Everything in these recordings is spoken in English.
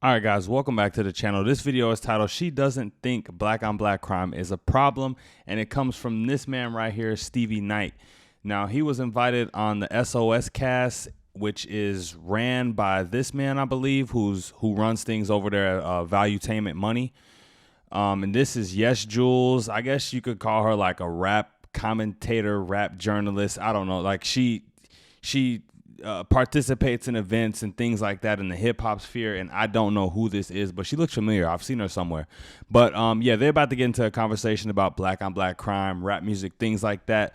All right, guys, welcome back to the channel. This video is titled, She Doesn't Think Black on Black Crime is a Problem, and it comes from this man right here, Stevie Knight. Now, he was invited on the SOS cast, which is ran by this man, I believe, who runs things over there at Valuetainment Money. And this is YesJulz. I guess you could call her like a rap commentator, rap journalist. I don't know. Like she participates in events and things like that in the hip hop sphere, and I don't know who this is, but she looks familiar. I've seen her somewhere. But yeah, they're about to get into a conversation about black on black crime, rap music, things like that.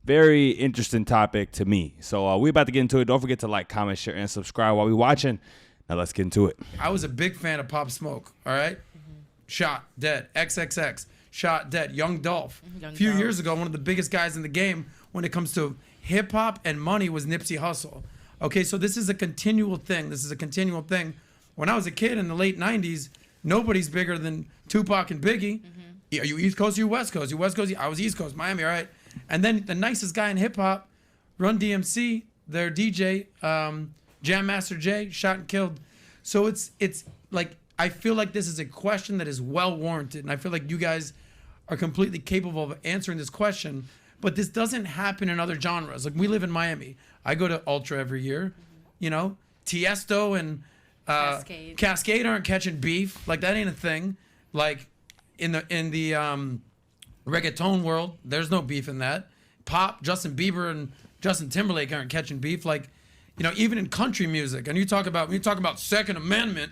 Very interesting topic to me. So we're about to get into it. Don't forget to like, comment, share, and subscribe while we're watching. Now let's get into it. I was a big fan of Pop Smoke. All right, shot dead. XXX shot dead. Young Dolph. A few years ago, one of the biggest guys in the game when it comes to hip hop and money was Nipsey Hussle. Okay, so this is a continual thing. When I was a kid in the late 90s, nobody's bigger than Tupac and Biggie. Are you East Coast or you West Coast? You West Coast? I was East Coast, Miami, all right? And then the nicest guy in hip hop, Run DMC, their DJ, Jam Master Jay, shot and killed. So it's like, I feel like this is a question that is well warranted, and I feel like you guys are completely capable of answering this question. But this doesn't happen in other genres. Like, we live in Miami. I go to Ultra every year. You know, Tiesto and Cascade aren't catching beef. Like, that ain't a thing. Like, in the reggaeton world, there's no beef in that. Pop, Justin Bieber and Justin Timberlake aren't catching beef. Like, you know, even in country music. And when you talk about Second Amendment,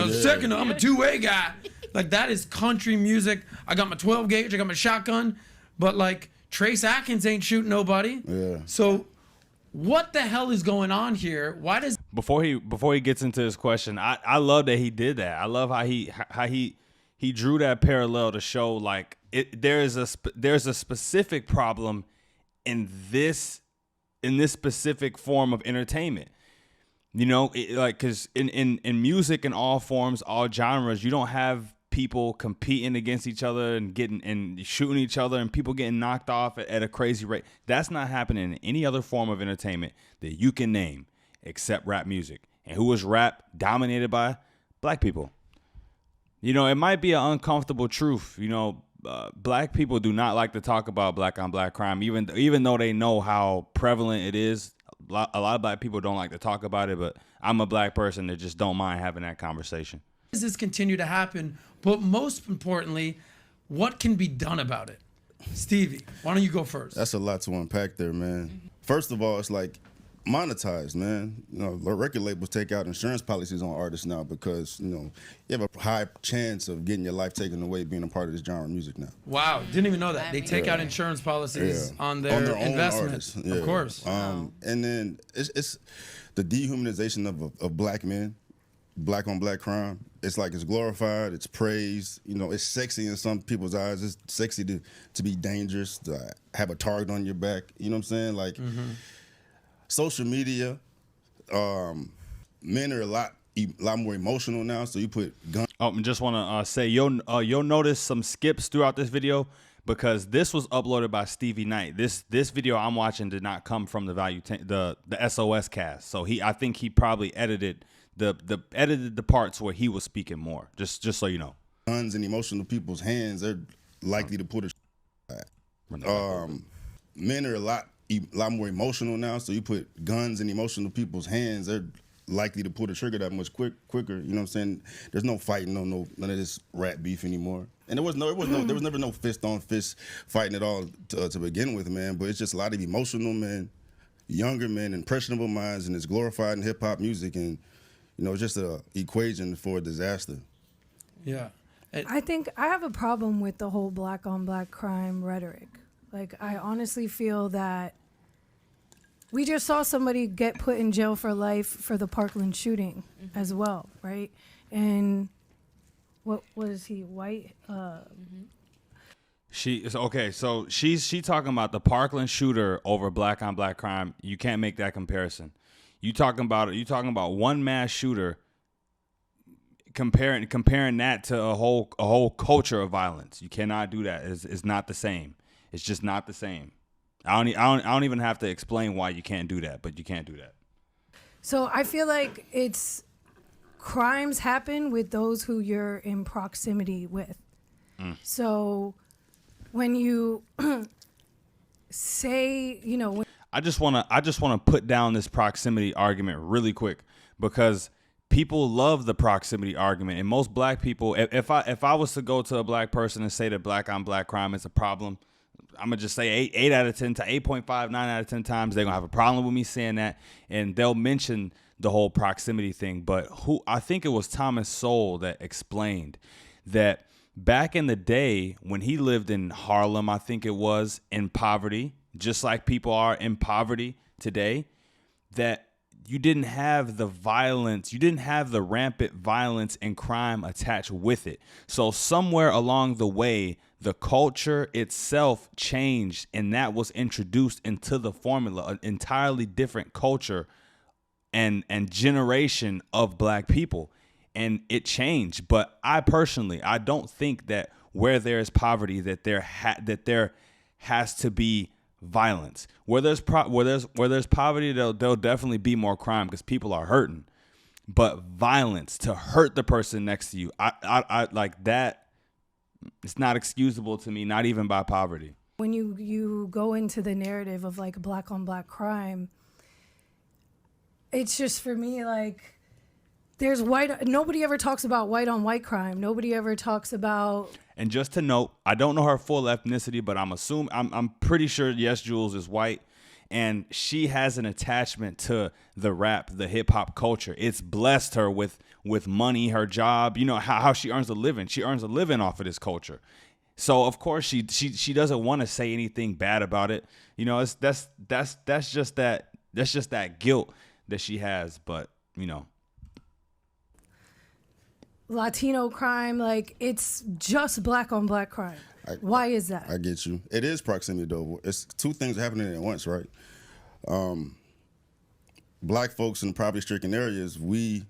Second, I'm a two-way guy. Like, that is country music. I got my 12 gauge, I got my shotgun, but like, Trace Atkins ain't shooting nobody. Yeah. So what the hell is going on here? Why does before he gets into his question, I love that he did that. I love how he drew that parallel to show like there's a specific problem in this specific form of entertainment. You know, like, because in music in all forms, all genres, you don't have people competing against each other and shooting each other and people getting knocked off at a crazy rate. That's not happening in any other form of entertainment that you can name except rap music. And who was rap dominated by? Black people. You know, it might be an uncomfortable truth. You know, black people do not like to talk about black on black crime, even though they know how prevalent it is. A lot of black people don't like to talk about it, but I'm a black person that just don't mind having that conversation. Does this continue to happen? But most importantly, what can be done about it? Stevie, why don't you go first? That's a lot to unpack there, man. First of all, it's like monetized, man. You know, record labels take out insurance policies on artists now because, you know, you have a high chance of getting your life taken away being a part of this genre of music now. Wow, didn't even know that. They take out insurance policies on their investments. Yeah. Of course. And then it's the dehumanization of black men. Black on black crime. It's like it's glorified, it's praised, you know, it's sexy in some people's eyes. It's sexy to be dangerous, to have a target on your back. You know what I'm saying? Like social media, men are a lot more emotional now. So you put guns. Oh, I just want to say you'll notice some skips throughout this video because this was uploaded by Stevie Knight. This video I'm watching did not come from the SOS cast. So I think he probably edited the parts where he was speaking more, just so you know. Guns in emotional people's hands, they're likely to put men are a lot more emotional now, so you put guns in emotional people's hands, they're likely to pull the trigger that much quicker. You know what I'm saying? There's no fighting, none of this rap beef anymore. And there was never no fist on fist fighting at all to begin with, man. But it's just a lot of emotional men, younger men, impressionable minds, and it's glorified in hip hop music, and you know, it's just an equation for a disaster. Yeah. I think I have a problem with the whole black on black crime rhetoric. Like, I honestly feel that we just saw somebody get put in jail for life for the Parkland shooting as well, right? And what was he, white? So she's talking about the Parkland shooter over black on black crime. You can't make that comparison. You talking about one mass shooter, comparing that to a whole culture of violence. You cannot do that. It's not the same. It's just not the same. I don't even have to explain why you can't do that, but you can't do that. So I feel like it's crimes happen with those who you're in proximity with. So when you say, you know, I just want to put down this proximity argument really quick, because people love the proximity argument, and most black people, if I was to go to a black person and say that black on black crime is a problem, I'm gonna just say 8 out of 10 to 8.5, 9 out of 10 times they're gonna have a problem with me saying that, and they'll mention the whole proximity thing. But I think it was Thomas Sowell that explained that back in the day when he lived in Harlem, I think it was, in poverty, just like people are in poverty today, that you didn't have the violence, you didn't have the rampant violence and crime attached with it. So somewhere along the way, the culture itself changed, and that was introduced into the formula, an entirely different culture and generation of black people. And it changed. But I personally, I don't think that where there is poverty, that there has to be violence. Where there's poverty, there'll definitely be more crime because people are hurting. But violence to hurt the person next to you, I like that. It's not excusable to me, not even by poverty. When you go into the narrative of like black on black crime, it's just, for me, like, there's nobody ever talks about white on white crime. Nobody ever talks about. And just to note, I don't know her full ethnicity, but I'm pretty sure YesJulz is white, and she has an attachment to the rap, the hip hop culture. It's blessed her with money, her job. You know how she earns a living. She earns a living off of this culture. So of course she doesn't want to say anything bad about it. You know, that's just that guilt that she has. But you know, Latino crime, like, it's just black on black crime. Why is that? I get you. It is proximity, though. It's two things happening at once, right? Black folks in poverty-stricken areas, we're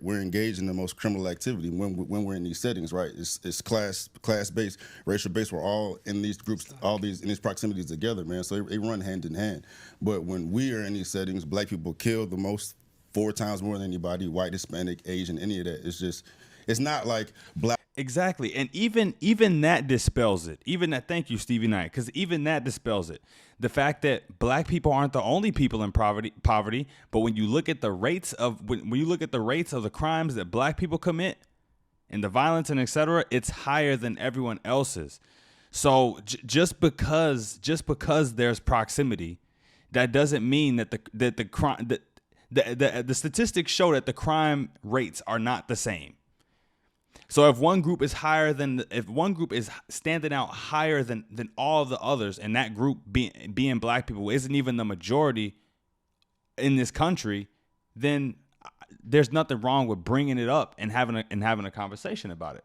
engaged in the most criminal activity when we're in these settings, right? It's class-based, racial-based. We're all in these groups, in these proximities together, man. So they run hand in hand. But when we are in these settings, black people kill the most, 4 times more than anybody, white, Hispanic, Asian, any of that. It's not like black. Exactly. And even that dispels it. Even that, thank you, Stevie Knight, because even that dispels it. The fact that black people aren't the only people in poverty, but when you look at the rates of the crimes that black people commit and the violence and etc., it's higher than everyone else's. So just because there's proximity, that doesn't mean that the statistics show that the crime rates are not the same. So if one group is standing out higher than all of the others, and that group being black people isn't even the majority in this country, then there's nothing wrong with bringing it up and having a conversation about it.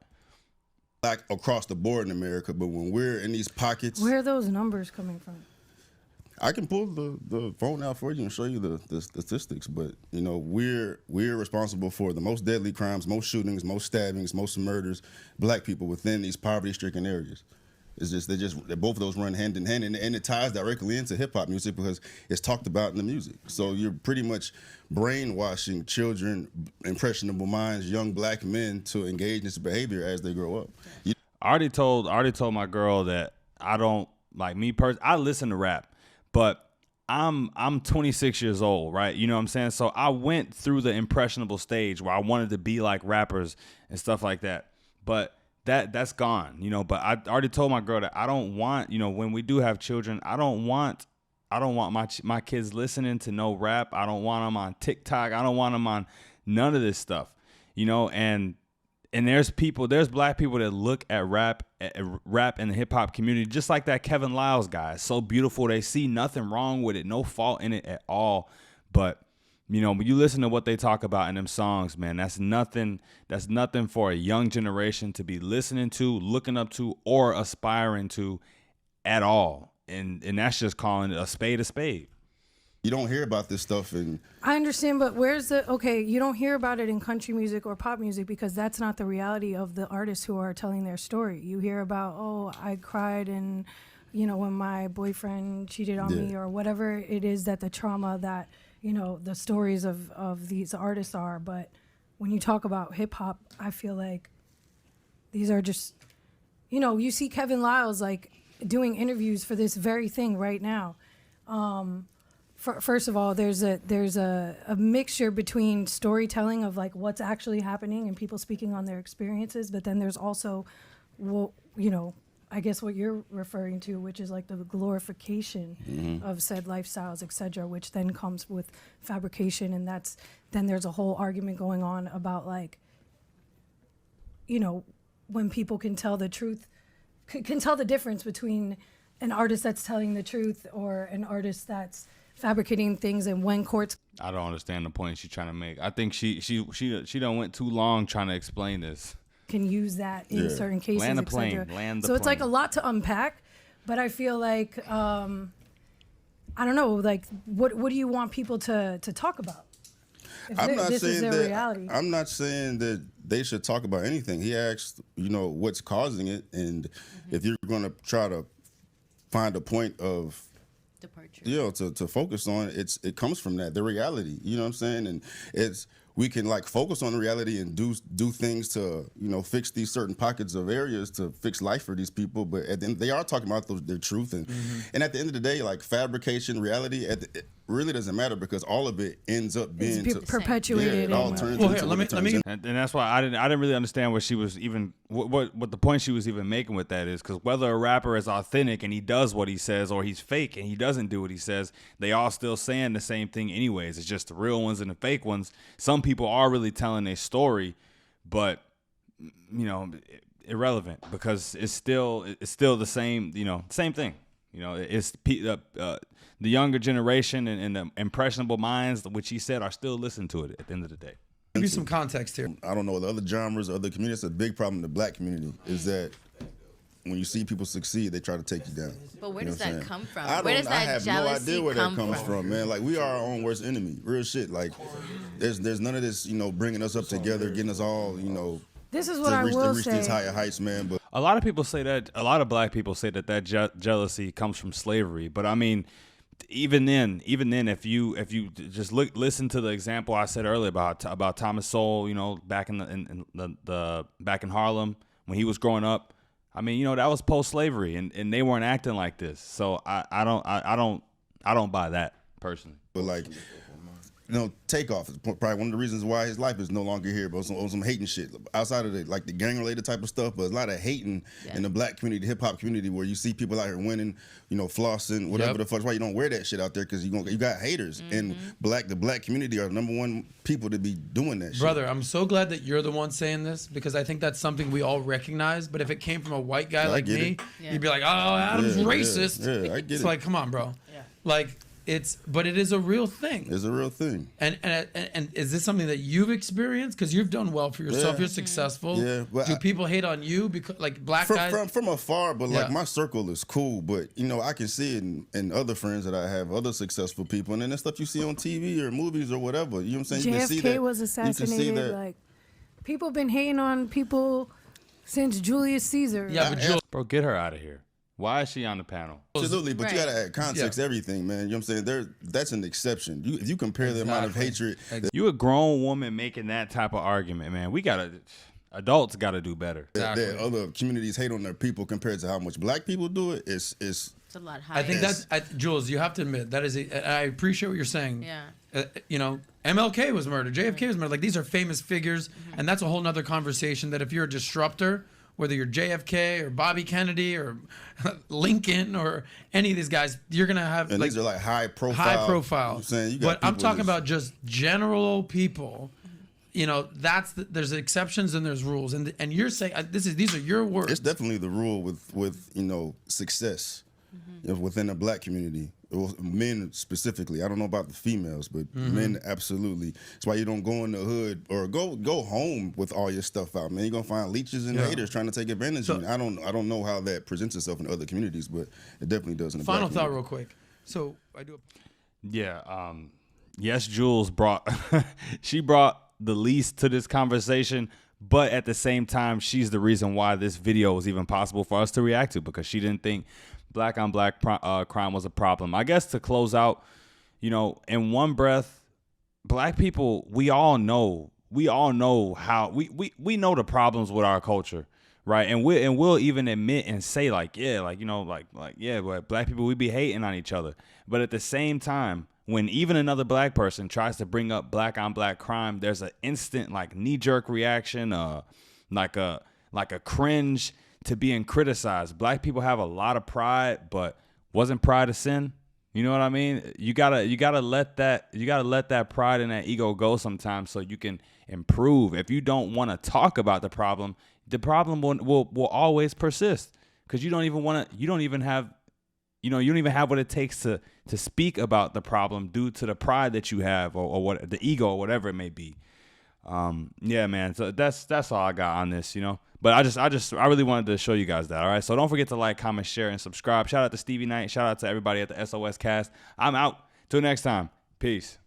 Black across the board in America, but when we're in these pockets, where are those numbers coming from? I can pull the phone out for you and show you the statistics, but you know we're responsible for the most deadly crimes, most shootings, most stabbings, most murders, black people within these poverty-stricken areas. It's just both of those run hand in hand, and it ties directly into hip hop music because it's talked about in the music. So you're pretty much brainwashing children, impressionable minds, young black men to engage in this behavior as they grow up. I already told my girl that I don't like me personally. I listen to rap. But I'm 26 years old, right? You know what I'm saying? So I went through the impressionable stage where I wanted to be like rappers and stuff like that. But that's gone, you know. But I already told my girl that I don't want, you know, when we do have children, I don't want my kids listening to no rap. I don't want them on TikTok. I don't want them on none of this stuff, you know. And there's black people that look at rap in the hip hop community just like that Kevin Liles guy. It's so beautiful. They see nothing wrong with it, no fault in it at all. But you know, when you listen to what they talk about in them songs, man, that's nothing for a young generation to be listening to, looking up to, or aspiring to at all. And that's just calling it a spade a spade. You don't hear about this stuff I understand, but you don't hear about it in country music or pop music because that's not the reality of the artists who are telling their story. You hear about, oh, I cried and, you know, when my boyfriend cheated on me, or whatever it is that the trauma that, you know, the stories of these artists are. But when you talk about hip hop, I feel like these are just, you know, you see Kevin Lyles like doing interviews for this very thing right now. First of all, there's a mixture between storytelling of like what's actually happening and people speaking on their experiences, but then there's also, well, you know, I guess what you're referring to, which is like the glorification of said lifestyles, et cetera, which then comes with fabrication, and then there's a whole argument going on about like, you know, when people can tell the truth, can tell the difference between an artist that's telling the truth or an artist that's fabricating things, and when courts. I don't understand the point she's trying to make. I think she done went too long trying to explain this. Can use that in certain cases. Land the plane. Land the so it's plane. like a lot to unpack, but I feel like I don't know. Like, what do you want people to talk about? I'm not this is saying their that. reality. I'm not saying that they should talk about anything. He asked, you know, what's causing it, and if you're going to try to find a point of departure, you know, to focus on, it comes from that, the reality. You know what I'm saying? And we can like focus on the reality and do things to, you know, fix these certain pockets of areas to fix life for these people. But at the end, they are talking about their truth, and at the end of the day, like fabrication, reality, it really doesn't matter because all of it ends up being perpetuated. Yeah, it all turns Well, into here, what it turns into. And that's why I didn't really understand what she was even what the point she was even making with that is, because whether a rapper is authentic and he does what he says, or he's fake and he doesn't do what he says, they all still saying the same thing anyways. It's just the real ones and the fake ones. Some people are really telling their story, but you know, irrelevant because it's still the same, you know, same thing. You know, it's the younger generation and the impressionable minds, which he said, are still listening to it at the end of the day. Give you some context here. I don't know, the other genres, other communities, a big problem in the black community is that when you see people succeed, they try to take you down. But where does that come from? I Where does that have no jealousy idea where that come comes from, man. Like, we are our own worst enemy. Real shit. Like, there's none of this, you know, bringing us up together, getting us all, you know, This is what to I reach will these say. higher heights, man. But A lot of people say that. A lot of black people say that jealousy comes from slavery. But I mean, even then, if you just listen to the example I said earlier about Thomas Sowell, you know, back in back in Harlem when he was growing up. I mean, you know, that was post-slavery, and they weren't acting like this. So I don't buy that personally. But like, you know, Takeoff is probably one of the reasons why his life is no longer here, but on some hating shit. Outside of the gang-related type of stuff, but there's a lot of hating in the black community, the hip-hop community, where you see people out here winning, you know, flossing, whatever the fuck. That's why you don't wear that shit out there, because you got haters. And the black community are the number one people to be doing that shit. Brother, I'm so glad that you're the one saying this, because I think that's something we all recognize. But if it came from a white guy like me, you'd be like, oh, Adam's racist. Yeah, I get it's it. like, come on, bro. Like, but it is a real thing. It's a real thing. And is this something that you've experienced? Because you've done well for yourself. You're successful. Yeah, but do people hate on you because, like, black guys? From afar, but like my circle is cool. But you know, I can see it in other friends that I have, other successful people, and then that stuff you see on TV or movies or whatever. You know what I'm saying? You can see JFK that, was assassinated. Like, people been hating on people since Julius Caesar. Yeah, but Bro, get her out of here. Why is she on the panel? Absolutely, but you gotta add context to everything, man. You know what I'm saying? That's an exception. If you compare the amount of hatred, You a grown woman making that type of argument, man. Adults gotta do better. that other communities hate on their people compared to how much black people do it, it's It's a lot higher. I think Jules, you have to admit that is. I appreciate what you're saying. Yeah. You know, MLK was murdered. JFK was murdered. Like, these are famous figures, and that's a whole nother conversation. That if you're a disruptor, whether you're JFK or Bobby Kennedy or Lincoln or any of these guys, you're gonna have, and like, these are like high profile. high You know profile. what I'm saying? But I'm talking about just general people. You know, there's exceptions and there's rules, and you're saying these are your words. It's definitely the rule with you know, success within the black community. Men specifically. I don't know about the females, but men absolutely. That's why you don't go in the hood or go home with all your stuff out, man. You're gonna find leeches and haters trying to take advantage of you. I don't know how that presents itself in other communities, but it definitely does in the Final black thought, community. real quick. So I do. Yeah. YesJulz brought the least to this conversation, but at the same time, she's the reason why this video was even possible for us to react to, because she didn't think black on black crime was a problem. I guess to close out, you know, in one breath, black people, we all know we all know how we know the problems with our culture, right? And we'll even admit and say like, yeah, like, you know, like yeah, but black people, we be hating on each other. But at the same time, when even another black person tries to bring up black on black crime, there's an instant like knee jerk reaction, like a cringe to being criticized. Black people have a lot of pride, but wasn't pride a sin? You know what I mean? You gotta let that pride and that ego go sometimes so you can improve. If you don't want to talk about the problem will always persist because you don't even have what it takes to speak about the problem due to the pride that you have or what the ego or whatever it may be. Yeah, man. So that's all I got on this, you know. But I really wanted to show you guys that. All right. So don't forget to like, comment, share, and subscribe. Shout out to Stevie Knight. Shout out to everybody at the SOS Cast. I'm out. Till next time. Peace.